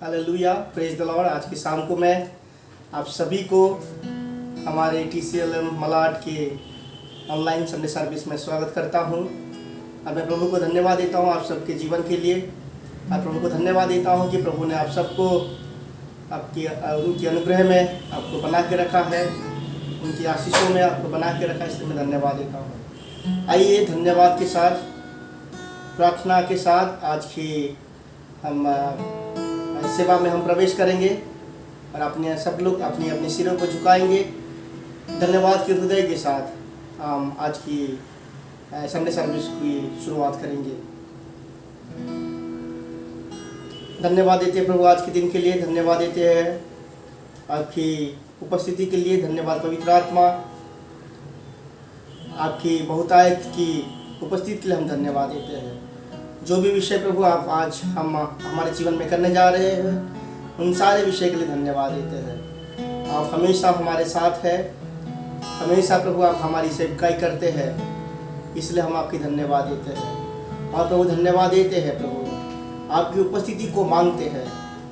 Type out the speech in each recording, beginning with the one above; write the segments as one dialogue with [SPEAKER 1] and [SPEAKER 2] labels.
[SPEAKER 1] Hallelujah, praise the Lord. आज की शाम को मैं आप सभी को हमारे TCLM मलाड के ऑनलाइन संडे सर्विस में स्वागत करता हूं। और मैं प्रभु को धन्यवाद देता हूं आप सबके जीवन के लिए। और प्रभु को धन्यवाद देता हूं कि प्रभु ने आप सबको उनकी अनुग्रह में आपको बना के रखा है, उनकी आशीषों में आपको बना के रखा है, इसलिए मैं धन्यवाद देता हूँ। आइए धन्यवाद के साथ, प्रार्थना के साथ आज की हम सेवा में हम प्रवेश करेंगे और अपने सब लोग अपनी अपने सिरों को झुकाएंगे। धन्यवाद के हृदय के साथ हम आज की संडे सर्विस की शुरुआत करेंगे। धन्यवाद देते हैं प्रभु आज के दिन के लिए, धन्यवाद देते हैं आपकी उपस्थिति के लिए। धन्यवाद पवित्र आत्मा, आपकी बहुतायत की उपस्थिति के लिए हम धन्यवाद देते हैं। जो भी विषय प्रभु आप आज हम हमारे जीवन में करने जा रहे हैं, उन सारे विषय के लिए धन्यवाद देते हैं। आप हमेशा हमारे साथ हैं, हमेशा प्रभु आप हमारी सेवकाई करते हैं, इसलिए हम आपकी धन्यवाद देते हैं। और प्रभु धन्यवाद देते हैं प्रभु, आपकी उपस्थिति को मांगते हैं।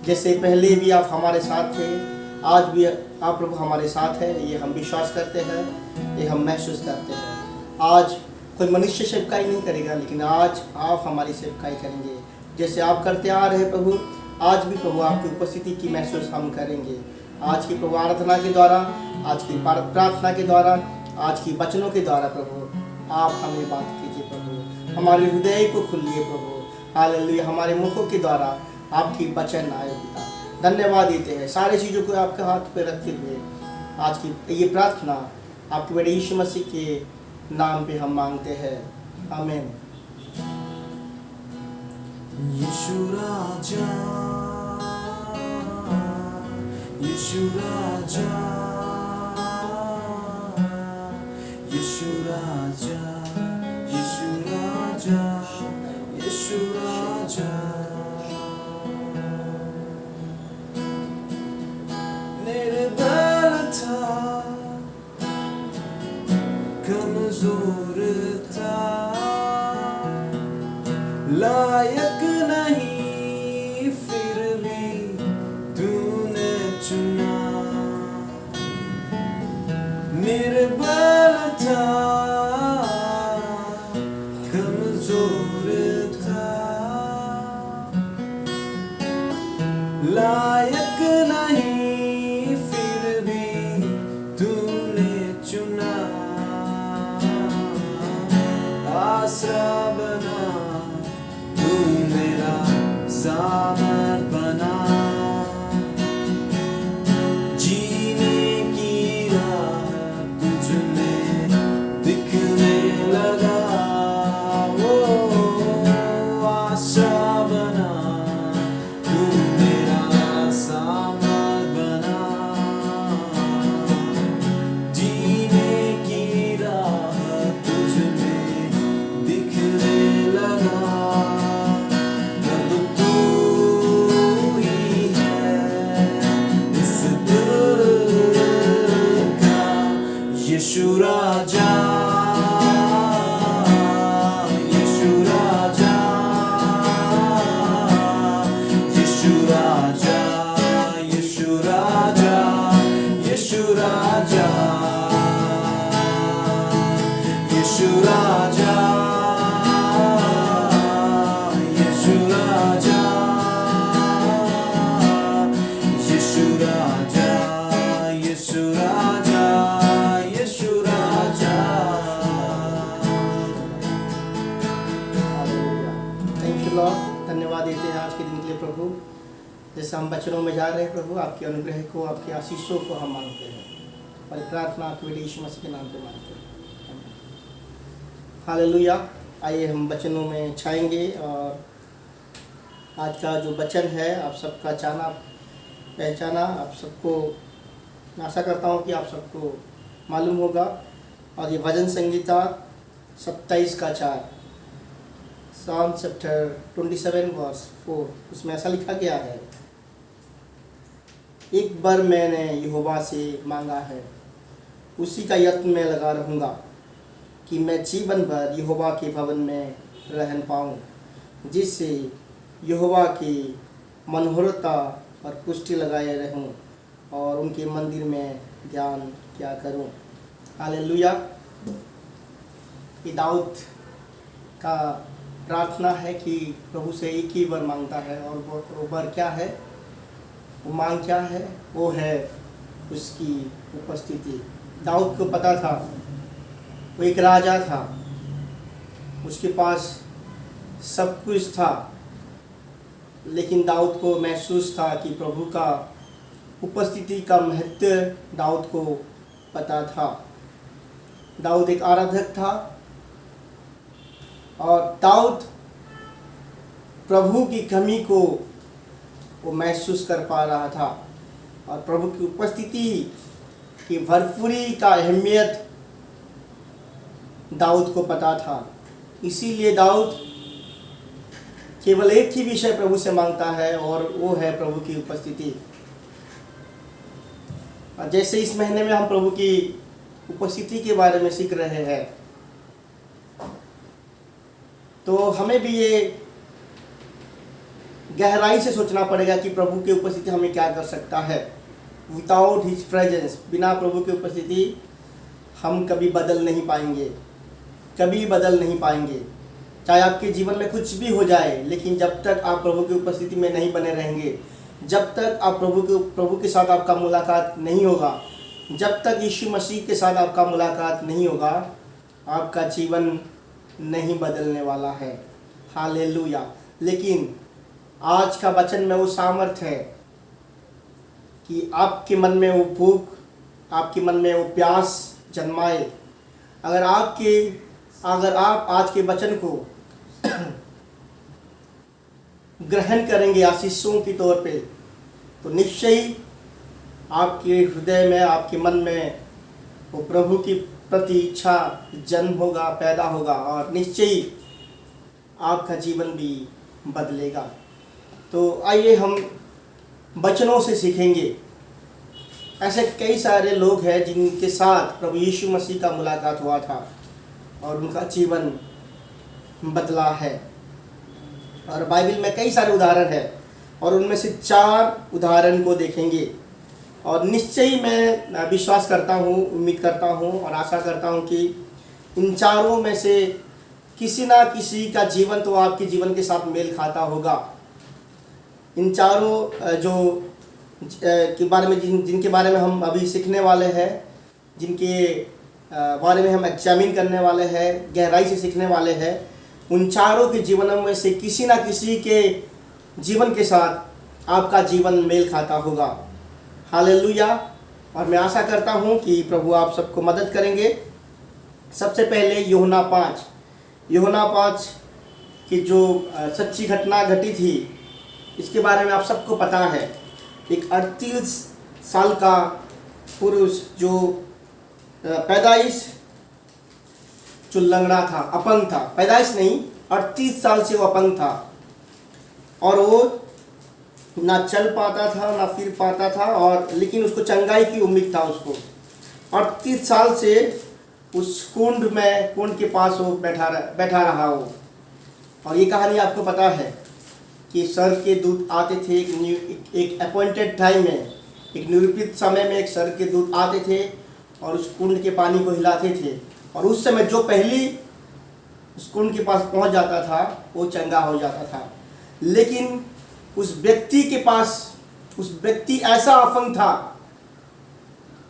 [SPEAKER 1] जैसे पहले भी आप हमारे साथ थे, आज भी आप प्रभु हमारे साथ हैं, ये हम विश्वास करते हैं, ये हम महसूस करते हैं। आज कोई मनुष्य सेवकाई नहीं करेगा, लेकिन आज आप हमारी सेवकाई करेंगे जैसे आप करते आ रहे प्रभु। आज भी प्रभु आपकी उपस्थिति की महसूस हम करेंगे। आज की प्रभु आराधना के द्वारा, आज की प्रार्थना के द्वारा, आज की वचनों के द्वारा प्रभु आप हमें बात कीजिए प्रभु, हमारे हृदय को खोलिए प्रभु। हालेलुया, हमारे मुखों के द्वारा आपकी वचन आए पिता। धन्यवाद देते हैं, सारी चीज़ों को आपके हाथ पे रखते हुए आज की ये प्रार्थना आपके बेटे यीशु मसीह के नाम पे हम मांगते हैं, आमीन।
[SPEAKER 2] यीशु राजा, यीशु राजा, यीशु राजा, यीशु राजा, यीशु राजा। निर्बल था, कमजोर था, लायक नहीं फिर भी तूने चुना। निर्बल था, कमजोर था, लायक नहीं फिर भी तूने चुना। आसरा बना, तू मेरा सामर्थ बना, जीने की राह तुझ में दिखने लगा। वो आसरा बना, तू मेरा सामर्थ बना, जीने की राह तुझ में दिखने लगा। अब तू ही है इस दिल का यीशु राजा, यीशु राजा, यीशु राजा, यीशु राजा, यीशु राजा, यीशु राजा, यीशु राजा, यीशु राजा, यीशु राजा, यीशु राजा।
[SPEAKER 1] थैंक यू लॉर्ड, धन्यवाद देते हैं आज के दिन के लिए प्रभु। जैसे हम वचनों में जा रहे हैं प्रभु, आपके अनुग्रह को, आपके आशीषों को हम मांगते हैं और प्रार्थना आपके बेटे यीशु मसीह के नाम पे मांगते हैं। हालेलुया। आइए हम वचनों में छाएंगे और आज का जो वचन है आप सबका जाना पहचाना, आप सबको मैं आशा करता हूँ कि आप सबको मालूम होगा। और ये भजन संगीता 27:4, Psalm chapter 27 verse 4, उसमें ऐसा लिखा गया है, एक बार मैंने यहोवा से मांगा है, उसी का यत्न में लगा रहूँगा कि मैं जीवन भर यहोवा के भवन में रहन पाऊँ, जिससे यहोवा की मनोहरता और पुष्टि लगाए रहूं और उनके मंदिर में ध्यान किया करूं। हालेलुया। ये दाऊद का प्रार्थना है कि प्रभु से एक ही वर मांगता है, और वो वर क्या है, वो मांग क्या है, वो है उसकी उपस्थिति। दाऊद को पता था वो एक राजा था, उसके पास सब कुछ था, लेकिन दाऊद को महसूस था कि प्रभु का उपस्थिति का महत्व दाऊद को पता था। दाऊद एक आराधक था और दाऊद प्रभु की कमी को वो महसूस कर पा रहा था, और प्रभु की उपस्थिति की भरपूरी का अहमियत दाऊद को पता था। इसीलिए दाऊद केवल एक ही विषय प्रभु से मांगता है, और वो है प्रभु की उपस्थिति। और जैसे इस महीने में हम प्रभु की उपस्थिति के बारे में सीख रहे हैं, तो हमें भी ये गहराई से सोचना पड़ेगा कि प्रभु की उपस्थिति हमें क्या कर सकता है। विदाउट हिज प्रेजेंस, बिना प्रभु की उपस्थिति हम कभी बदल नहीं पाएंगे, कभी बदल नहीं पाएंगे। चाहे आपके जीवन में कुछ भी हो जाए, लेकिन जब तक आप प्रभु की उपस्थिति में नहीं बने रहेंगे, जब तक आप प्रभु के साथ आपका मुलाकात नहीं होगा, जब तक यीशु मसीह के साथ आपका मुलाकात नहीं होगा, आपका जीवन नहीं बदलने वाला है। हालेलुया। लेकिन आज का वचन में वो सामर्थ्य है कि आपके मन में वो भूख, आपके मन में वो प्यास जन्माए। अगर आप आज के वचन को ग्रहण करेंगे आशीषों के तौर पे, तो निश्चय ही आपके हृदय में, आपके मन में वो प्रभु की प्रति इच्छा जन्म होगा, पैदा होगा, और निश्चय ही आपका जीवन भी बदलेगा। तो आइए हम वचनों से सीखेंगे। ऐसे कई सारे लोग हैं जिनके साथ प्रभु यीशु मसीह का मुलाकात हुआ था और उनका जीवन बदला है, और बाइबल में कई सारे उदाहरण हैं, और उनमें से 4 उदाहरण को देखेंगे। और निश्चय ही मैं विश्वास करता हूँ, उम्मीद करता हूँ और आशा करता हूँ कि इन 4 में से किसी ना किसी का जीवन तो आपके जीवन के साथ मेल खाता होगा। इन 4 जो के बारे में जिनके बारे में हम अभी सीखने वाले हैं, जिनके बारे में हम एग्जामिन करने वाले हैं, गहराई से सीखने वाले हैं, उन 4 के जीवनों में से किसी ना किसी के जीवन के साथ आपका जीवन मेल खाता होगा। हालेलुया। और मैं आशा करता हूँ कि प्रभु आप सबको मदद करेंगे। सबसे पहले यूहन्ना 5 की जो सच्ची घटना घटी थी, इसके बारे में आप सबको पता है। एक 38 साल का पुरुष जो पैदाइश जो लंगड़ा था, अपंग था, पैदाइश नहीं, 38 साल से वो अपंग था, और वो ना चल पाता था ना फिर पाता था, और लेकिन उसको चंगाई की उम्मीद था। उसको 38 साल से उस कुंड के पास वो बैठा रहा वो। और ये कहानी आपको पता है कि स्वर्ग के दूत आते थे एक अपॉइंटेड टाइम में, एक निरूपित समय में एक स्वर्ग के दूत आते थे और उस कुंड के पानी को हिलाते थे, और उस समय जो पहली उस कुंड के पास पहुंच जाता था वो चंगा हो जाता था। लेकिन उस व्यक्ति ऐसा अपंग था,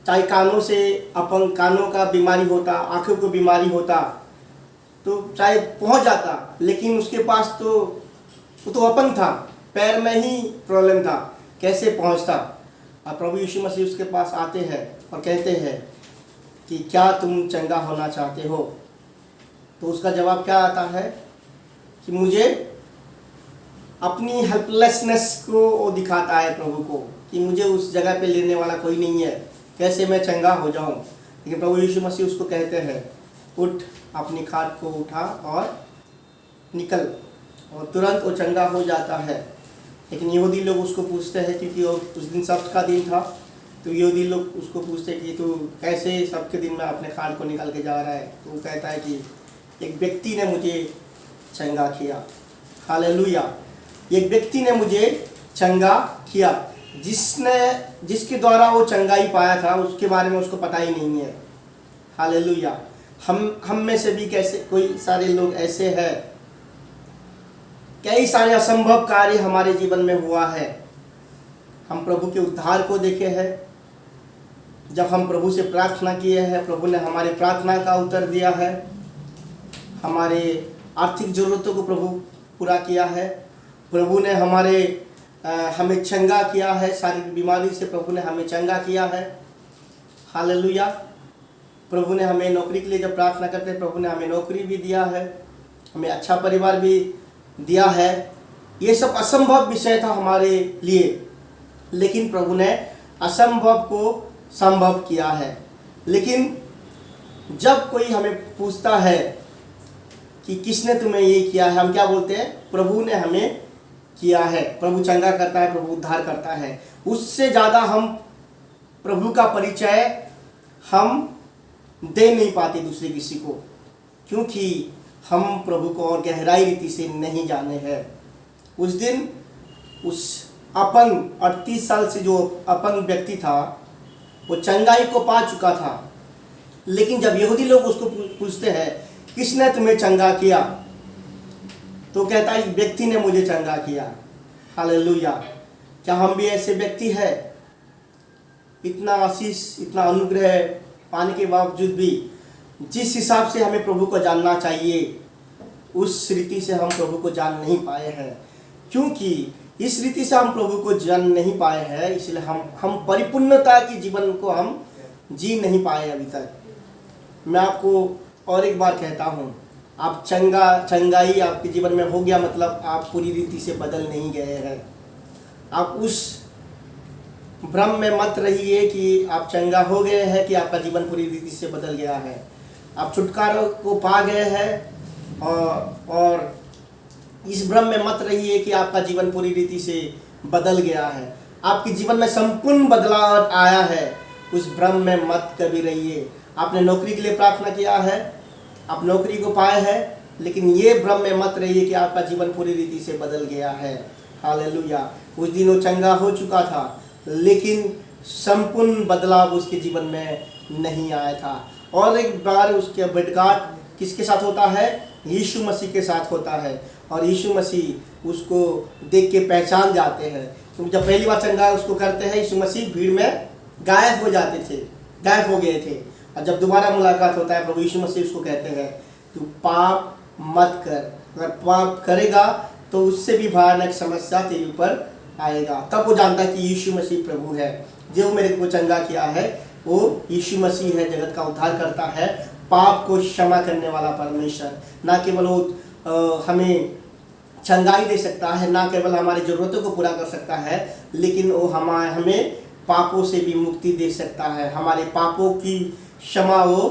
[SPEAKER 1] चाहे कानों से अपंग, कानों का बीमारी होता, आंखों को बीमारी होता, तो चाहे पहुंच जाता, लेकिन उसके पास तो वो तो अपंग था, पैर में ही प्रॉब्लम था, कैसे पहुंचता। और प्रभु यीशु मसीह उसके पास आते हैं और कहते हैं कि क्या तुम चंगा होना चाहते हो? तो उसका जवाब क्या आता है कि मुझे अपनी हेल्पलेसनेस को वो दिखाता है प्रभु को, कि मुझे उस जगह पे लेने वाला कोई नहीं है, कैसे मैं चंगा हो जाऊं। लेकिन प्रभु यीशु मसीह उसको कहते हैं, उठ, अपनी खाट को उठा और निकल, और तुरंत वो चंगा हो जाता है। लेकिन यहूदी लोग उसको पूछते हैं, क्योंकि वो उस दिन सब्त का दिन था, तो यहूदी लोग उसको पूछते हैं कि तू कैसे सब्त के दिन में अपने खाट को निकल के जा रहा है? तो वो कहता है कि एक व्यक्ति ने मुझे चंगा किया। हालेलुया। एक व्यक्ति ने मुझे चंगा किया। जिसके द्वारा वो चंगाई पाया था उसके बारे में उसको पता ही नहीं है। हालेलुया। हम में से भी कैसे कोई सारे लोग ऐसे हैं, कई सारे असंभव कार्य हमारे जीवन में हुआ है। हम प्रभु के उद्धार को देखे हैं। जब हम प्रभु से प्रार्थना किए हैं, प्रभु ने हमारे प्रार्थना का उत्तर दिया है। हमारे आर्थिक ज़रूरतों को प्रभु पूरा किया है। प्रभु ने हमें चंगा किया है। शारीरिक बीमारी से प्रभु ने हमें चंगा किया है। हालेलुया। प्रभु ने हमें नौकरी के लिए जब प्रार्थना करते हैं, प्रभु ने हमें नौकरी भी दिया है, हमें अच्छा परिवार भी दिया है। ये सब असंभव विषय था हमारे लिए, लेकिन प्रभु ने असंभव को संभव किया है। लेकिन जब कोई हमें पूछता है कि किसने तुम्हें ये किया है, हम क्या बोलते हैं? प्रभु ने हमें किया है। प्रभु चंगा करता है, प्रभु उद्धार करता है। उससे ज़्यादा हम प्रभु का परिचय हम दे नहीं पाते दूसरे किसी को, क्योंकि हम प्रभु को और गहराई रीति से नहीं जाने हैं। उस दिन उस अपंग 38 साल से जो अपंग व्यक्ति था, वो चंगाई को पा चुका था। लेकिन जब यहूदी लोग उसको पूछते हैं किसने तुम्हें चंगा किया, तो कहता है व्यक्ति ने मुझे चंगा किया। हालेलुया। क्या हम भी ऐसे व्यक्ति हैं? इतना आशीष, इतना अनुग्रह पाने के बावजूद भी जिस हिसाब से हमें प्रभु को जानना चाहिए, उस रीति से हम प्रभु को जान नहीं पाए हैं। क्योंकि इस रीति से हम प्रभु को जान नहीं पाए हैं, इसलिए हम परिपूर्णता की जीवन को हम जी नहीं पाए अभी तक। मैं आपको और एक बार कहता हूँ, आप चंगाई आपके जीवन में हो गया मतलब आप पूरी रीति से बदल नहीं गए हैं। आप उस भ्रम में मत रहिए कि आप चंगा हो गए हैं, कि आपका जीवन पूरी रीति से बदल गया है। आप छुटकारा को पा गए हैं और इस भ्रम में मत रहिए कि आपका जीवन पूरी रीति से बदल गया है। आपके जीवन में संपूर्ण बदलाव आया है, उस भ्रम में मत कभी रहिए। आपने नौकरी के लिए प्रार्थना किया है, आप नौकरी को पाए हैं, लेकिन ये भ्रम में मत रहिए कि आपका जीवन पूरी रीति से बदल गया है। हालेलुया। उस दिन वो चंगा हो चुका था, लेकिन संपूर्ण बदलाव उसके जीवन में नहीं आया था। और एक बार उसके भेंटघाट किसके साथ होता है? यीशु मसीह के साथ होता है। और यीशु मसीह उसको देख के पहचान जाते हैं। तो जब पहली बार चंगा उसको करते हैं, यीशु मसीह भीड़ में गायब हो जाते थे, गायब हो गए थे। और जब दोबारा मुलाकात होता है, प्रभु यीशु मसीह उसको कहते हैं तू पाप मत कर। अगर पाप करेगा तो उससे भी भयानक समस्या तेरे ऊपर आएगा। तब वो जानता है कि यीशु मसीह प्रभु है, जो मेरे को चंगा किया है वो यीशु मसीह है, जगत का उद्धार करता है, पाप को क्षमा करने वाला परमेश्वर। ना केवल वो हमें चंगाई दे सकता है, ना केवल हमारी ज़रूरतों को पूरा कर सकता है, लेकिन वो हमें पापों से भी मुक्ति दे सकता है, हमारे पापों की क्षमा वो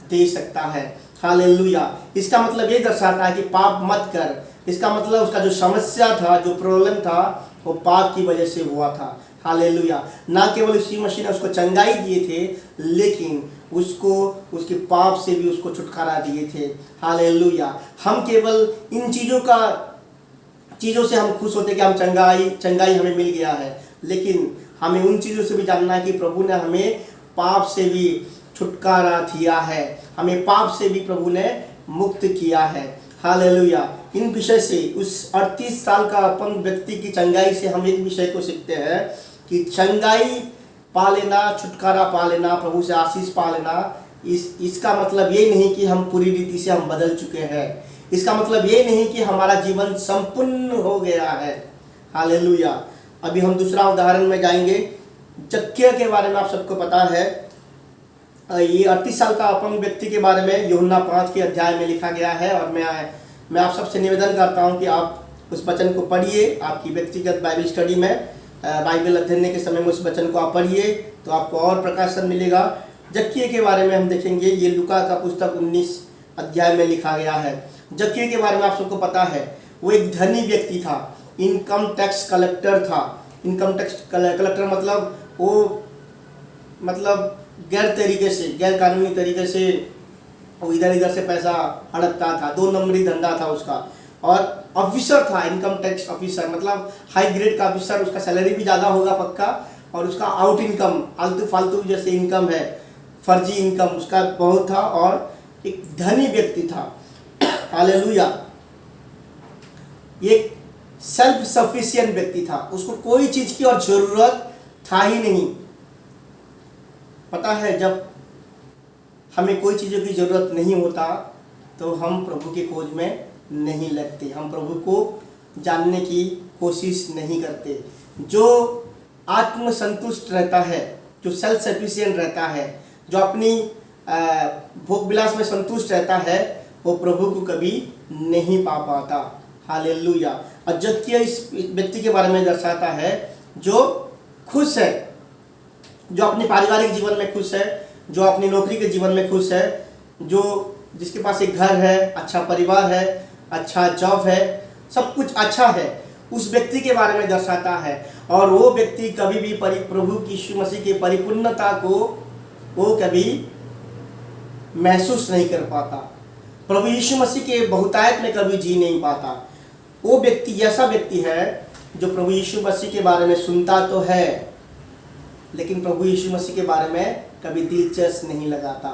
[SPEAKER 1] दे सकता है। हालेलुया। इसका मतलब ये दर्शाता है कि पाप मत कर। इसका मतलब उसका जो समस्या था, जो प्रॉब्लम था, वो पाप की वजह से हुआ था। हालेलुया। ना केवल यीशु मसीह ने उसको चंगाई दिए थे, लेकिन उसको उसके पाप से भी उसको छुटकारा दिए थे। हालेलुया। हम केवल इन चीज़ों से हम खुश होते कि हम चंगाई हमें मिल गया है, लेकिन हमें उन चीज़ों से भी जानना है कि प्रभु ने हमें पाप से भी छुटकारा दिया है, हमें पाप से भी प्रभु ने मुक्त किया है। हालेलुया। इन विषय से उस 38 साल का अपंग व्यक्ति की चंगाई से हम एक विषय को सीखते हैं कि चंगाई पा लेना, छुटकारा पा लेना, प्रभु से आशीष पा लेना, इसका मतलब ये नहीं कि हम पूरी रीति से हम बदल चुके हैं। इसका मतलब ये नहीं कि हमारा जीवन संपूर्ण हो गया है। हालेलुया। अभी हम दूसरा उदाहरण में जाएंगे। जक्किया के बारे में आप सबको पता है। ये 38 साल का अपंग व्यक्ति के बारे में यूहन्ना 5 के अध्याय में लिखा गया है। और मैं आप सबसे निवेदन करता हूँ कि आप उस वचन को पढ़िए। आपकी व्यक्तिगत बाइबल स्टडी में, बाइबल अध्ययन के समय में उस वचन को आप पढ़िए तो आपको और प्रकाशन मिलेगा। जक्किया के बारे में हम देखेंगे। ये लूका का पुस्तक 19 अध्याय में लिखा गया है। जक्किया के बारे में आप सबको पता है, वो एक धनी व्यक्ति था, इनकम टैक्स कलेक्टर था। इनकम टैक्स कलेक्टर मतलब गैर कानूनी तरीके से वो इधर से पैसा हड़पता था। 2 नंबरी धंधा था उसका। और ऑफिसर था, इनकम टैक्स ऑफिसर, मतलब हाई ग्रेड का ऑफिसर। उसका सैलरी भी ज़्यादा होगा पक्का, और उसका आउट इनकम, आलतू फालतू जैसे इनकम है, फर्जी इनकम उसका बहुत था, और एक धनी व्यक्ति था। हालेलुया। एक सेल्फ सफिशिएंट व्यक्ति था, उसको कोई चीज़ की और ज़रूरत था ही नहीं। पता है, जब हमें कोई चीज़ों की ज़रूरत नहीं होता तो हम प्रभु की खोज में नहीं लगते, हम प्रभु को जानने की कोशिश नहीं करते। जो आत्मसंतुष्ट रहता है, जो सेल्फ सफिशिएंट रहता है, जो अपनी भोग विलास में संतुष्ट रहता है, वो प्रभु को कभी नहीं पा पाता। हालेलुया। और जबकि इस व्यक्ति के बारे में दर्शाता है जो खुश है, जो अपने पारिवारिक जीवन में खुश है, जो अपनी नौकरी के जीवन में खुश है, जो जिसके पास एक घर है, अच्छा परिवार है, अच्छा जॉब है, सब कुछ अच्छा है, उस व्यक्ति के बारे में दर्शाता है। और वो व्यक्ति कभी भी प्रभु यीशु मसीह की परिपूर्णता को वो कभी महसूस नहीं कर पाता, प्रभु यीशु मसीह के बहुतायत में कभी जी नहीं पाता। वो व्यक्ति ऐसा व्यक्ति है जो प्रभु यीशु मसीह के बारे में सुनता तो है, लेकिन प्रभु यीशु मसीह के बारे में कभी दिलचस्प नहीं लगाता।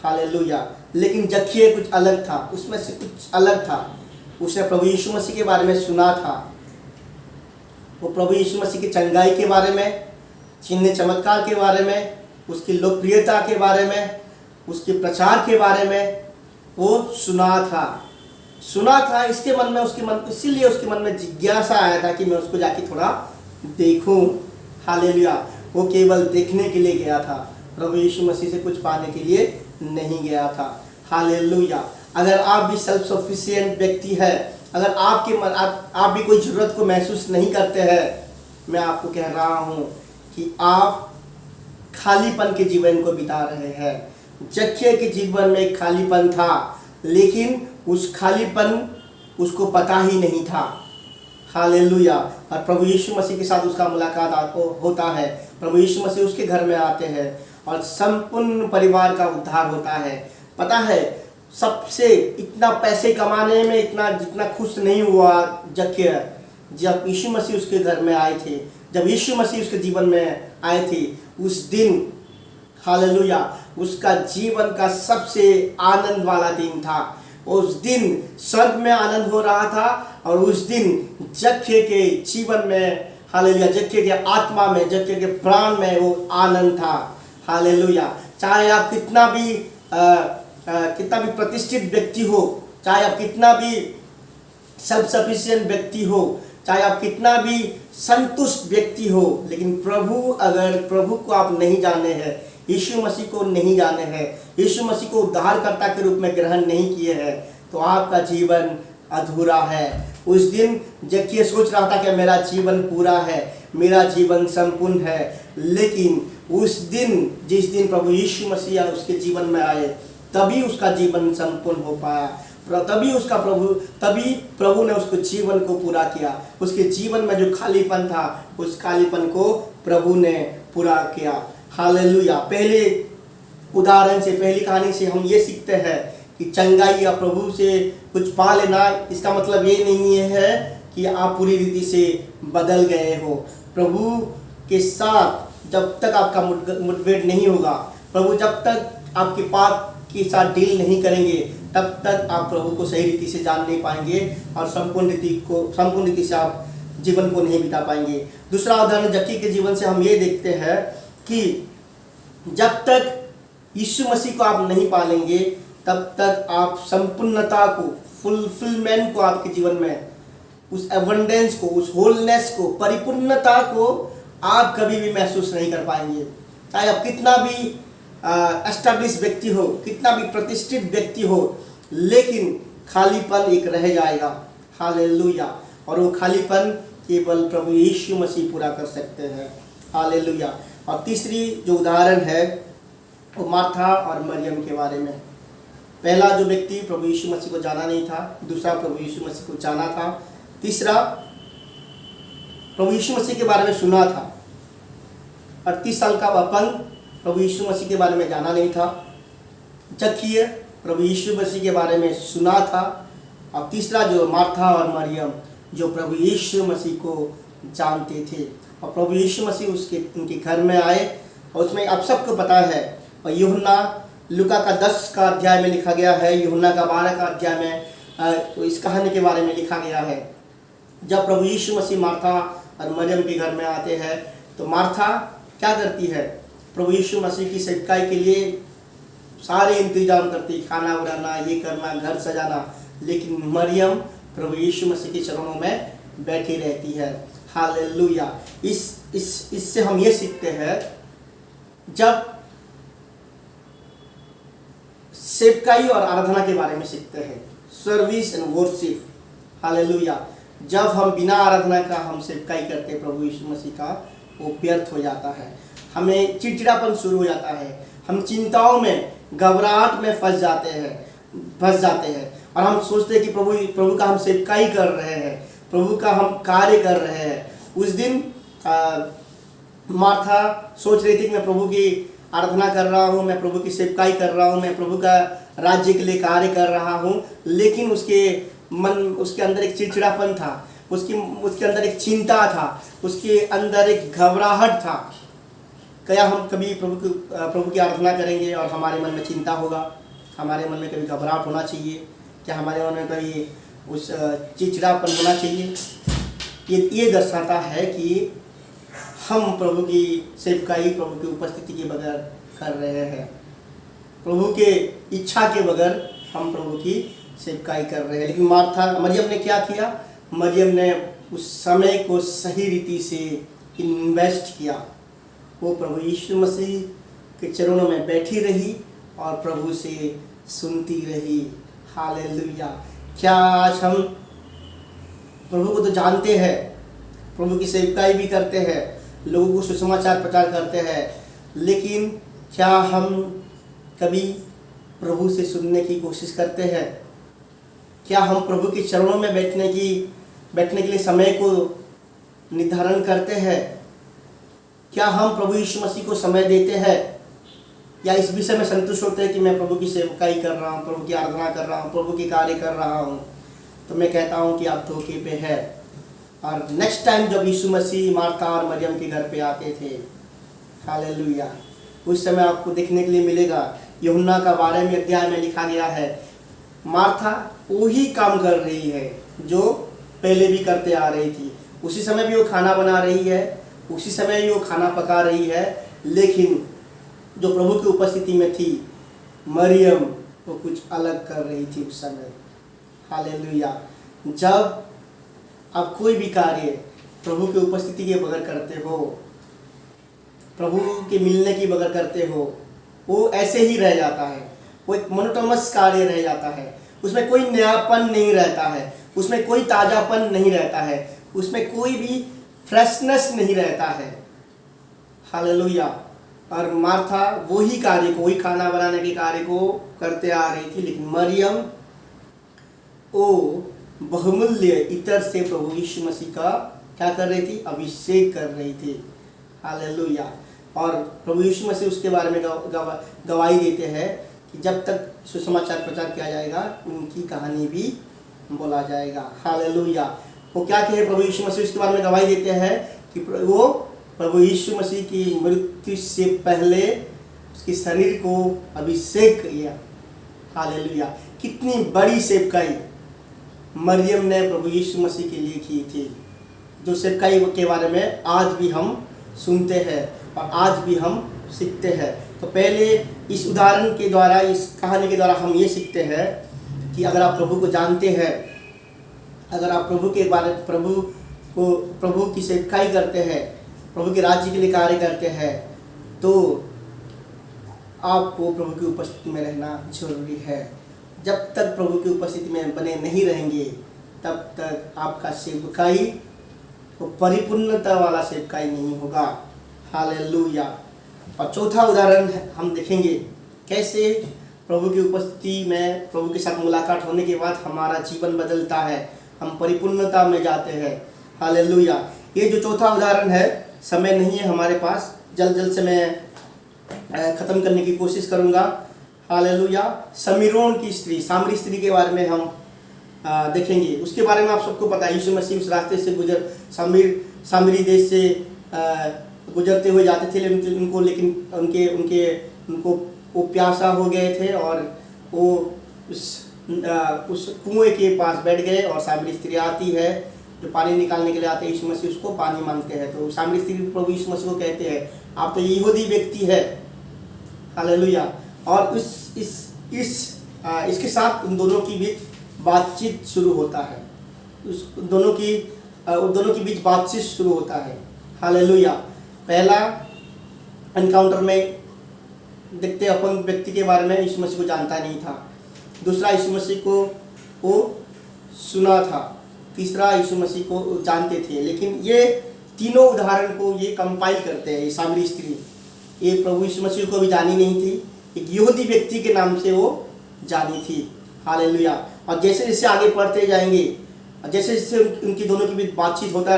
[SPEAKER 1] हालेलुया। लेकिन जक्किया कुछ अलग था, उसमें से कुछ अलग था। उसने प्रभु यीशु मसीह के बारे में सुना था, वो प्रभु यीशु मसीह की चंगाई के बारे में, चिन्ह चमत्कार के बारे में, उसकी लोकप्रियता के बारे में, उसके प्रचार के बारे में वो सुना था। इसके मन में इसीलिए उसके मन में जिज्ञासा आया था कि मैं उसको जाके थोड़ा देखूं। हालेलुया। वो केवल देखने के लिए गया था, प्रभु यीशु मसीह से कुछ पाने के लिए नहीं गया था। हालेलुया। अगर आप भी सेल्फ सफिशिएंट व्यक्ति है, अगर आप भी कोई ज़रूरत को महसूस नहीं करते हैं, मैं आपको कह रहा हूँ कि आप खालीपन के जीवन को बिता रहे हैं। जक्किया के जीवन में एक खालीपन था, लेकिन उस खालीपन उसको पता ही नहीं था। हालेलुया। और प्रभु यीशु मसीह के साथ उसका मुलाकात आपको होता है, प्रभु यीशु मसीह उसके घर में आते हैं और संपूर्ण परिवार का उद्धार होता है। पता है, सबसे इतना पैसे कमाने में जितना खुश नहीं हुआ जक्किया, जब यीशु मसीह उसके घर में आए थे, जब यीशु मसीह उसके जीवन में आए थे, उस दिन हालेलुया उसका जीवन का सबसे आनंद वाला दिन था। उस दिन स्वर्ग में आनंद हो रहा था, और उस दिन जक्किया के जीवन में, हालेलुया, जक्किया के आत्मा में, जक्किया के प्राण में वो आनंद था। हालेलुया। चाहे आप कितना भी प्रतिष्ठित व्यक्ति हो, चाहे आप कितना भी सेल्फ सफिशिएंट व्यक्ति हो, चाहे आप कितना भी संतुष्ट व्यक्ति हो, लेकिन अगर प्रभु को आप नहीं जाने हैं, यीशु मसीह को नहीं जाने हैं, यीशु मसीह को उद्धारकर्ता के रूप में ग्रहण नहीं किए हैं, तो आपका जीवन अधूरा है। उस दिन जक्किया सोच रहा था कि मेरा जीवन पूरा है, मेरा जीवन संपूर्ण है, लेकिन उस दिन, जिस दिन प्रभु यीशु मसीह उसके जीवन में आए, तभी उसका जीवन संपूर्ण हो पाया। तभी प्रभु ने उसको जीवन को पूरा किया। उसके जीवन में जो खालीपन था, उस खालीपन को प्रभु ने पूरा किया। हालेलुया। पहले उदाहरण से, पहली कहानी से हम ये सीखते हैं कि चंगाई या प्रभु से कुछ पा लेना, इसका मतलब ये नहीं है कि आप पूरी रीति से बदल गए हो। प्रभु के साथ जब तक आपका मुठभेड़ नहीं होगा, प्रभु जब तक आपके पाप के साथ डील नहीं करेंगे, तब तक आप प्रभु को सही रीति से जान नहीं पाएंगे और संपूर्ण रीति से आप जीवन को नहीं बिता पाएंगे। दूसरा उदाहरण जक्किया के जीवन से हम ये देखते हैं कि जब तक यीशु मसीह को आप नहीं पालेंगे, तब तक आप संपूर्णता को, फुलफिलमेंट को आपके जीवन में, उस एबंडेंस को, उस होलनेस को, परिपूर्णता को आप कभी भी महसूस नहीं कर पाएंगे। चाहे आप कितना भी एस्टैब्लिश व्यक्ति हो, कितना भी प्रतिष्ठित व्यक्ति हो, लेकिन खालीपन एक रह जाएगा। हालेलुया। और वो खालीपन केवल प्रभु यीशु मसीह पूरा कर सकते हैं। हालेलुया। और तीसरी जो उदाहरण है वो मार्था और मरियम के बारे में। पहला जो व्यक्ति प्रभु यीशु मसीह को जाना नहीं था, दूसरा प्रभु यीशु मसीह को जाना था, तीसरा प्रभु यीशु मसीह के बारे में सुना था। 38 साल का अपंग प्रभु यीशु मसीह के बारे में जाना नहीं था। जक्किया प्रभु यीशु मसीह के बारे में सुना था अब तीसरा जो मार्था और मरियम जो प्रभु यीशु मसीह को जानते थे और प्रभु यीशु मसीह उनके घर में आए और उसमें आप सबको पता है। और यूहन्ना लूका का 10 का अध्याय में लिखा गया है, यूहन्ना का 12 का अध्याय में इस कहानी के बारे में लिखा गया है। जब प्रभु यीशु मसीह मार्था और मरियम के घर में आते हैं तो मार्था क्या करती है, प्रभु यीशु मसीह की सेवकाई के लिए सारे इंतजाम करती, खाना बनाना, ये करना, घर सजाना, लेकिन मरियम प्रभु यीशु मसीह के चरणों में बैठी रहती है। हालेलुया। इससे हम ये सीखते हैं, जब सेवकाई और आराधना के बारे में सीखते हैं, सर्विस एंड वर्शिप। हालेलुया। जब हम बिना आराधना का हम सेवकाई करते हैं प्रभु यीशु मसीह का, वो व्यर्थ हो जाता है, हमें चिड़चिड़ापन शुरू हो जाता है, हम चिंताओं में, घबराहट में फंस जाते हैं और हम सोचते हैं कि प्रभु का हम सेवकाई कर रहे हैं, प्रभु का हम कार्य कर रहे हैं। उस दिन मार्था सोच रही थी कि मैं प्रभु की आराधना कर रहा हूँ, मैं प्रभु की सेवकाई कर रहा हूँ, मैं प्रभु का राज्य के लिए कार्य कर रहा हूँ, लेकिन उसके अंदर एक चिड़चिड़ापन था, उसके अंदर एक चिंता था, उसके अंदर एक घबराहट था। क्या हम कभी प्रभु की आराधना करेंगे और हमारे मन में चिंता होगा, हमारे मन में कभी घबराहट होना चाहिए, क्या हमारे मन में कभी उस चिड़चिड़ापन होना चाहिए? ये दर्शाता है कि हम प्रभु की सेवकाई प्रभु की उपस्थिति के बगैर कर रहे हैं, प्रभु के इच्छा के बगैर हम प्रभु की सेवकाई कर रहे हैं। लेकिन मरियम ने क्या किया? मरियम ने उस समय को सही रीति से इन्वेस्ट किया। वो प्रभु यीशु मसीह के चरणों में बैठी रही और प्रभु से सुनती रही। हालेलुया। क्या आज हम प्रभु को तो जानते हैं, प्रभु की सेवकाई भी करते हैं, लोगों को सुसमाचार प्रचार करते हैं, लेकिन क्या हम कभी प्रभु से सुनने की कोशिश करते हैं? क्या हम प्रभु के चरणों में बैठने के लिए समय को निर्धारण करते हैं? क्या हम प्रभु यीशु मसीह को समय देते हैं, या इस विषय में संतुष्ट होते हैं कि मैं प्रभु की सेवकाई कर रहा हूँ, प्रभु की आराधना कर रहा हूँ, प्रभु के कार्य कर रहा हूँ? तो मैं कहता हूँ कि आप धोखे पे है। और नेक्स्ट टाइम जब यीशु मसीह मार्था और मरियम के घर पे आते थे, हालेलुया, उस समय आपको देखने के लिए मिलेगा, यूहन्ना का 12वें अध्याय में लिखा गया है, मार्था वही काम कर रही है जो पहले भी करते आ रही थी। उसी समय भी वो खाना बना रही है, उसी समय भी वो खाना पका रही है, लेकिन जो प्रभु की उपस्थिति में थी मरियम, वो कुछ अलग कर रही थी उस समय। हालेलुया। जब आप कोई भी कार्य प्रभु की उपस्थिति के बगैर करते हो, प्रभु के मिलने की बगैर करते हो, वो ऐसे ही रह जाता है, वो एक मोनोटोनस कार्य रह जाता है, उसमें कोई नयापन नहीं रहता है, उसमें कोई ताज़ापन नहीं रहता है, उसमें कोई भी फ्रेशनेस नहीं रहता है। हालेलुया। और मार्था वही कार्य को, वही खाना बनाने के कार्य को करते आ रही थी, लेकिन मरियम वो बहुमूल्य इत्र से प्रभु यीशु मसीह का क्या कर रही थी? अभिषेक कर रही थी। हालेलुया। और प्रभु यीशु मसीह उसके बारे में गवाही देते हैं कि जब तक सुसमाचार प्रचार किया जाएगा, उनकी कहानी भी बोला जाएगा। हालेलुया। वो क्या कहे? प्रभु यीशु मसीह उसके बारे में गवाही देते हैं कि वो प्रभु यीशु मसीह की मृत्यु से पहले उसके शरीर को अभिषेक किया। हालेलुया। कितनी बड़ी सेवकाई मरियम ने प्रभु यीशु मसीह के लिए की थी, जो सेवकाई के बारे में आज भी हम सुनते हैं और आज भी हम सीखते हैं। तो पहले इस उदाहरण के द्वारा, इस कहानी के द्वारा हम ये सीखते हैं कि अगर आप प्रभु को जानते हैं, अगर आप प्रभु की सेवकाई करते हैं, प्रभु के राज्य के लिए कार्य करते हैं, तो आपको प्रभु की उपस्थिति में रहना जरूरी है। जब तक प्रभु की उपस्थिति में बने नहीं रहेंगे, तब तक आपका सेवकाई वो परिपूर्णता वाला सेवकाई नहीं होगा। हालेलुया। और चौथा उदाहरण हम देखेंगे कैसे प्रभु की उपस्थिति में, प्रभु के साथ मुलाकात होने के बाद हमारा जीवन बदलता है, हम परिपूर्णता में जाते हैं। हालेलुया। ये जो चौथा उदाहरण है, समय नहीं है हमारे पास, जल्द से मैं ख़त्म करने की कोशिश करूँगा। हालेलुया। सामरी स्त्री के बारे में हम देखेंगे। उसके बारे में आप सबको पता है, यीशु मसीह उस रास्ते से सामरी देश से गुजरते हुए जाते थे, लेकिन उनको वो प्यासा हो गए थे और वो उस कुएं के पास बैठ गए और सामरी स्त्री आती है जो पानी निकालने के लिए आते हैं। यीशु मसीह उसको पानी मांगते हैं तो सामरी स्त्री प्रभु यीशु मसीह को कहते हैं, आप तो यहूदी व्यक्ति है। हालेलुया। और इसके साथ उन दोनों की बीच बातचीत शुरू होता है। उन दोनों के बीच बातचीत शुरू होता है। हालेलुया। पहला एनकाउंटर में देखते अपन व्यक्ति के बारे में यीशु मसीह को जानता नहीं था। दूसरा, यीशु मसीह को वो सुना था। तीसरा, यीशु मसीह को जानते थे। लेकिन ये तीनों उदाहरण को ये कंपाइल करते हैं। ये सामरी स्त्री, ये प्रभु यीशु मसीह को भी जानी नहीं थी, एक यहूदी व्यक्ति के नाम से वो जानी थी। हालेलुया। और जैसे जैसे आगे पढ़ते जाएंगे, जैसे जैसे उनकी दोनों के बीच बातचीत होता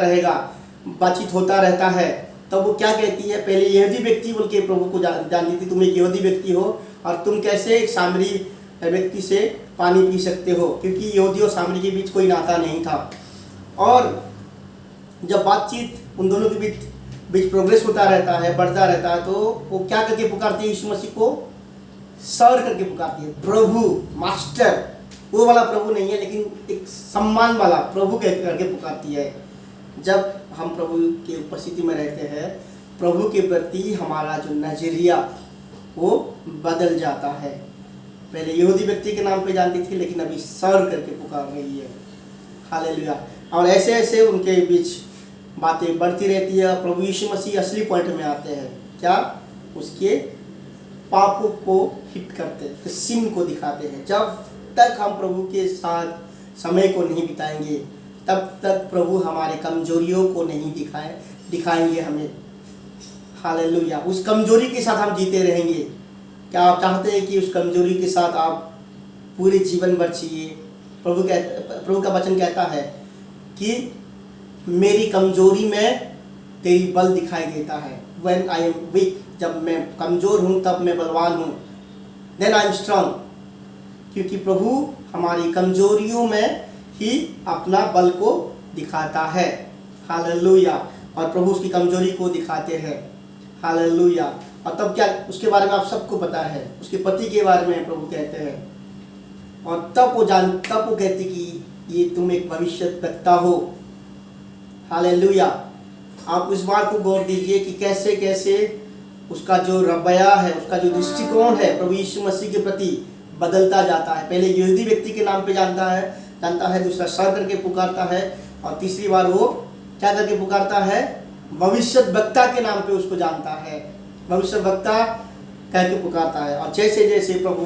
[SPEAKER 1] रहता है, तब वो क्या कहती है, पहले यहूदी व्यक्ति बोल के प्रभु को जानती थी, तुम एक यहूदी व्यक्ति हो और तुम कैसे एक सामरी व्यक्ति से पानी पी सकते हो, क्योंकि यहूदी और सामरी के बीच कोई नाता नहीं था। और जब बातचीत उन दोनों के बीच प्रोग्रेस होता रहता है, बढ़ता रहता है, तो वो क्या करके पुकारती है यीशु मसीह को? सर करके पुकारती है, प्रभु, मास्टर। वो वाला प्रभु नहीं है, लेकिन एक सम्मान वाला प्रभु करके पुकारती है। जब हम प्रभु की उपस्थिति में रहते हैं, प्रभु के प्रति हमारा जो नजरिया वो बदल जाता है। पहले यहूदी व्यक्ति के नाम पे जानती थी, लेकिन अभी सर करके पुकार रही है। हालेलुया। और ऐसे ऐसे उनके बीच बातें बढ़ती रहती है। प्रभु यीशु मसीह असली पॉइंट में आते हैं। क्या? उसके पापों को हिट करते हैं, सिन को दिखाते हैं। जब तक हम प्रभु के साथ समय को नहीं बिताएंगे, तब तक प्रभु हमारे कमजोरियों को नहीं दिखाएंगे हमें। हालेलुया। उस कमजोरी के साथ हम जीते रहेंगे। क्या आप चाहते हैं कि उस कमजोरी के साथ आप पूरे जीवन भर जिए? प्रभु का वचन कहता है कि मेरी कमजोरी में तेरी बल दिखाई देता है। When I am weak, जब मैं कमजोर हूँ तब मैं बलवान हूँ। Then I am strong, क्योंकि प्रभु हमारी कमजोरियों में ही अपना बल को दिखाता है। हालेलुया। और प्रभु उसकी कमजोरी को दिखाते हैं। हालेलुया। और तब क्या, उसके बारे में आप सबको पता है, उसके पति के बारे में प्रभु कहते हैं। और तब वो कहती कि ये तुम एक भविष्यद्वक्ता हो। हालेलुया। आप इस बात को गौर दीजिए कि कैसे कैसे उसका जो रवैया है, उसका जो दृष्टिकोण है प्रभु यीशु मसीह के प्रति बदलता जाता है। पहले यहूदी व्यक्ति के नाम पे जानता है, दूसरा सर करके पुकारता है, और तीसरी बार वो क्या करके पुकारता है? भविष्यद्वक्ता के नाम पे उसको जानता है, भविष्यद्वक्ता कह के पुकारता है। और जैसे जैसे प्रभु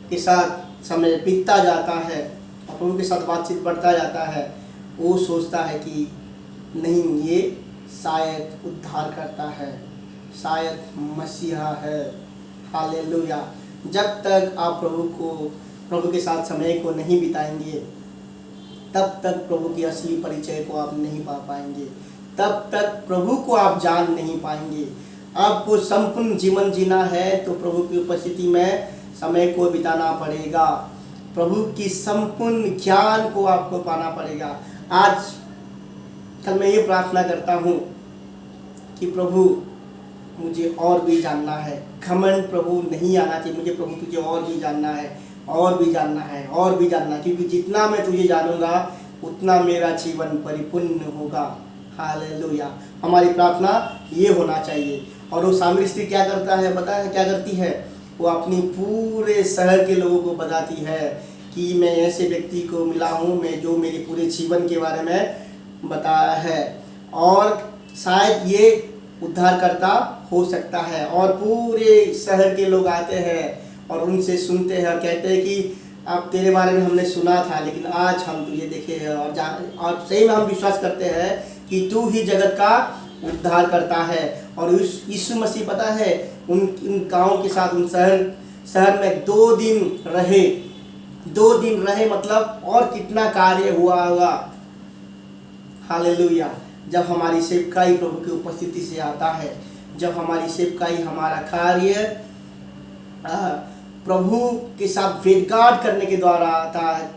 [SPEAKER 1] के साथ समय बीतता जाता है और प्रभु के साथ बातचीत बढ़ता जाता है, वो सोचता है कि नहीं, ये शायद उद्धार करता है, शायद मसीहा है। हालेलुया। जब तक आप प्रभु के साथ समय को नहीं बिताएंगे, तब तक प्रभु की असली परिचय को आप नहीं पा पाएंगे, तब तक प्रभु को आप जान नहीं पाएंगे। आपको संपूर्ण जीवन जीना है तो प्रभु की उपस्थिति में समय को बिताना पड़ेगा, प्रभु की संपूर्ण ज्ञान को आपको पाना पड़ेगा। आज कल मैं ये प्रार्थना करता हूँ कि प्रभु मुझे और भी जानना है। घमंड प्रभु नहीं आना चाहिए, मुझे प्रभु तुझे और भी जानना है, और भी जानना है, और भी जानना है, क्योंकि जितना मैं तुझे जानूंगा उतना मेरा जीवन परिपूर्ण होगा। हालेलुया। हमारी प्रार्थना ये होना चाहिए। और वो सामरी स्त्री क्या करता है, पता है क्या करती है? वो अपनी पूरे शहर के लोगों को बताती है कि मैं ऐसे व्यक्ति को मिला हूँ, मैं जो मेरे पूरे जीवन के बारे में बताया है, और शायद ये उद्धारकर्ता हो सकता है। और पूरे शहर के लोग आते हैं और उनसे सुनते हैं और कहते हैं कि अब तेरे बारे में हमने सुना था, लेकिन आज हम तुझे देखे हैं और सही में हम विश्वास करते हैं कि तू ही जगत का उद्धार करता है। और यीशु मसीह पता है उन गाँव के साथ, उन शहर में 2 दिन रहे, मतलब और कितना कार्य हुआ होगा। हालेलुया। जब हमारी सेवकाई प्रभु की उपस्थिति से आता है, जब हमारी सेवकाई, हमारा कार्य प्रभु के साथ भेंटघाट करने के द्वारा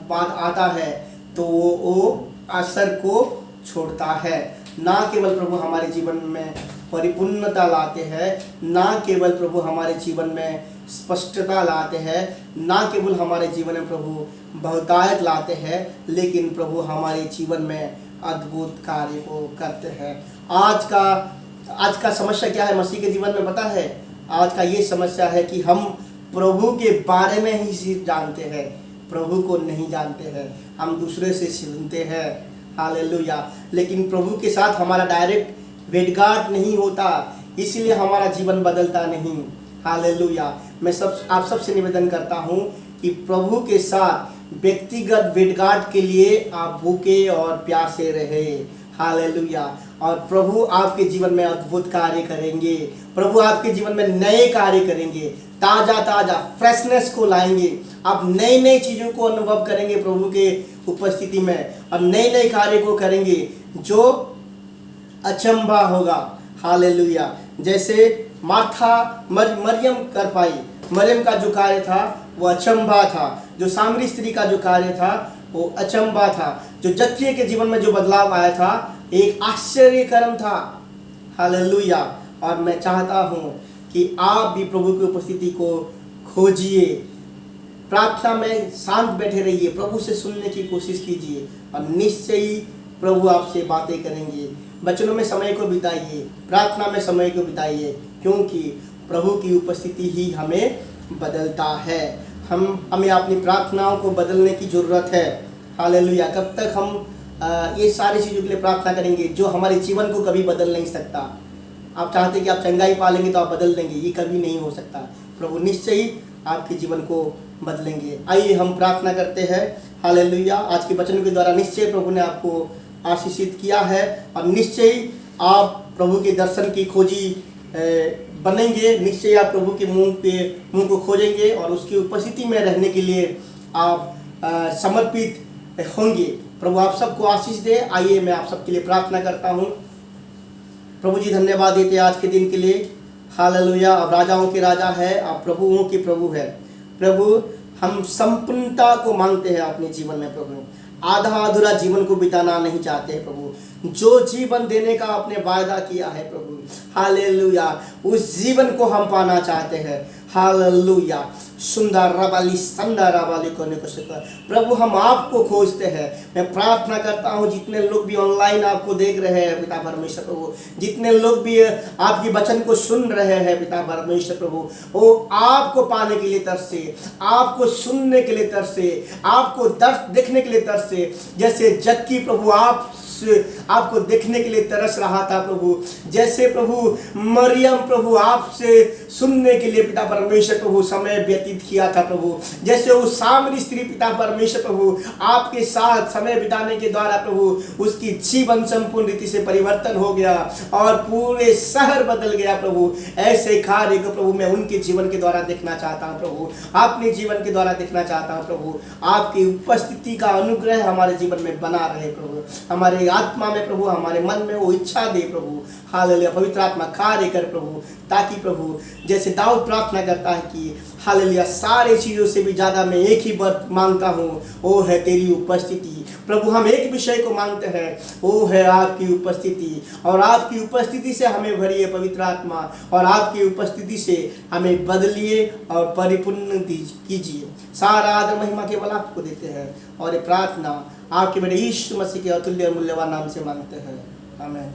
[SPEAKER 1] बाद आता है तो वो असर को छोड़ता है। ना केवल प्रभु हमारे जीवन में परिपूर्णता लाते हैं, ना केवल प्रभु हमारे जीवन में स्पष्टता लाते हैं, ना केवल हमारे जीवन में प्रभु बहुतायत लाते हैं, लेकिन प्रभु हमारे जीवन में अद्भुत कार्य को करते हैं। आज का समस्या क्या है मसीह के जीवन में पता है? आज का ये समस्या है कि हम प्रभु के बारे में ही सिर्फ जानते हैं, प्रभु को नहीं जानते हैं। हम दूसरे से सुनते हैं, हालेलुया, लेकिन प्रभु के साथ हमारा डायरेक्ट भेंटघाट नहीं होता, इसलिए हमारा जीवन बदलता नहीं। हालेलुया। मैं आप सबसे निवेदन करता हूँ कि प्रभु के साथ व्यक्तिगत भेंटघाट के लिए आप भूखे और प्यासे रहे। हालेलुया। और प्रभु आपके जीवन में अद्भुत कार्य करेंगे, प्रभु आपके जीवन में नए कार्य करेंगे, ताज़ा फ्रेशनेस को लाएंगे। आप नई नई चीज़ों को अनुभव करेंगे प्रभु के उपस्थिति में, और नए नए कार्य को करेंगे जो अचंभा होगा। हालेलुया। जैसे मार्था मरियम कर पाई, मरियम का जो कार्य था वो अचंभा था, जो सामरी स्त्री का जो कार्य था वो अचंभा था, जो जक्रिया के जीवन में जो बदलाव आया था एक आश्चर्यकरम था। हालेलुया। और मैं चाहता हूँ कि आप भी प्रभु की उपस्थिति को खोजिए, प्रार्थना में शांत बैठे रहिए, प्रभु से सुनने की कोशिश कीजिए, और निश्चय ही प्रभु आपसे बातें करेंगे। वचनों में समय को बिताइए, प्रार्थना में समय को बिताइए, क्योंकि प्रभु की उपस्थिति ही हमें बदलता है। हमें अपनी प्रार्थनाओं को बदलने की ज़रूरत है। हालेलुया। कब तक हम ये सारी चीज़ों के लिए प्रार्थना करेंगे जो हमारे जीवन को कभी बदल नहीं सकता? आप चाहते हैं कि आप चंगाई पालेंगे तो आप बदल देंगे, ये कभी नहीं हो सकता। प्रभु निश्चय ही आपके जीवन को बदलेंगे। आइए हम प्रार्थना करते हैं। हालेलुया। आज के वचन के द्वारा निश्चय प्रभु ने आपको आशीषित किया है, और निश्चय ही आप प्रभु के दर्शन की खोजी बनेंगे। निश्चय आप प्रभु के मुंह को खोजेंगे, और उसकी उपस्थिति में रहने के लिए आप समर्पित होंगे। प्रभु आप सबको आशीष दे। आइए मैं आप सबके लिए प्रार्थना करता हूँ। प्रभु जी धन्यवाद देते आज के दिन के लिए। हालेलुया। आप राजाओं के राजा है, आप प्रभुओं के प्रभु है। प्रभु हम संपूर्णता को मांगते हैं अपने जीवन में। प्रभु आधा अधूरा जीवन को बिताना नहीं चाहते हैं प्रभु। जो जीवन देने का आपने वायदा किया है प्रभु, हालेलुया, उस जीवन को हम पाना चाहते हैं। हालेलुया। सुंदर रबाली संदर रबाली करने को सिखा प्रभु, हम आपको खोजते हैं। मैं प्रार्थना करता हूँ जितने लोग भी ऑनलाइन आपको देख रहे हैं पिता परमेश्वर प्रभु, जितने लोग भी आपके वचन को सुन रहे हैं पिता परमेश्वर प्रभु, वो आपको पाने के लिए तरसे, आपको सुनने के लिए तरसे, आपको दर्श देखने के लिए तरसे। जैसे जक्की प्रभु आपको देखने के लिए तरस रहा था प्रभु, जैसे प्रभु मरियम प्रभु आपसे सुनने के लिए पिता परमेश्वर प्रभु समय व्यतीत किया था प्रभु, जैसे उस सामरी स्त्री पिता परमेश्वर प्रभु आपके साथ समय बिताने के द्वारा प्रभु उसकी जीवन संपूर्ण रीति से परिवर्तन हो गया और पूरे शहर बदल गया प्रभु। ऐसे कार्य को प्रभु मैं उनके जीवन के द्वारा देखना चाहता हूँ प्रभु, अपने जीवन के द्वारा देखना चाहता हूँ प्रभु। आपकी उपस्थिति का अनुग्रह हमारे जीवन में बना रहे प्रभु, हमारे आत्मा में प्रभु, हमारे मन में वो इच्छा दे प्रभु। हालेलुया। पवित्र आत्मा कार्य कर प्रभु, ताकि प्रभु जैसे दाऊद प्रार्थना करता है कि हालेलुया सारी चीज़ों से भी ज़्यादा मैं एक ही बात मांगता हूँ, वो है तेरी उपस्थिति। प्रभु हम एक विषय को मांगते हैं, वो है आपकी उपस्थिति, और आपकी उपस्थिति से हमें भरिए पवित्र आत्मा, और आपकी उपस्थिति से हमें बदलिए और परिपूर्ण कीजिए। सारा आदर महिमा केवल आपको देते हैं, और ये प्रार्थना आपके बड़े यीशु मसीह के अतुल्य मूल्यवान नाम से मांगते हैं, आमीन।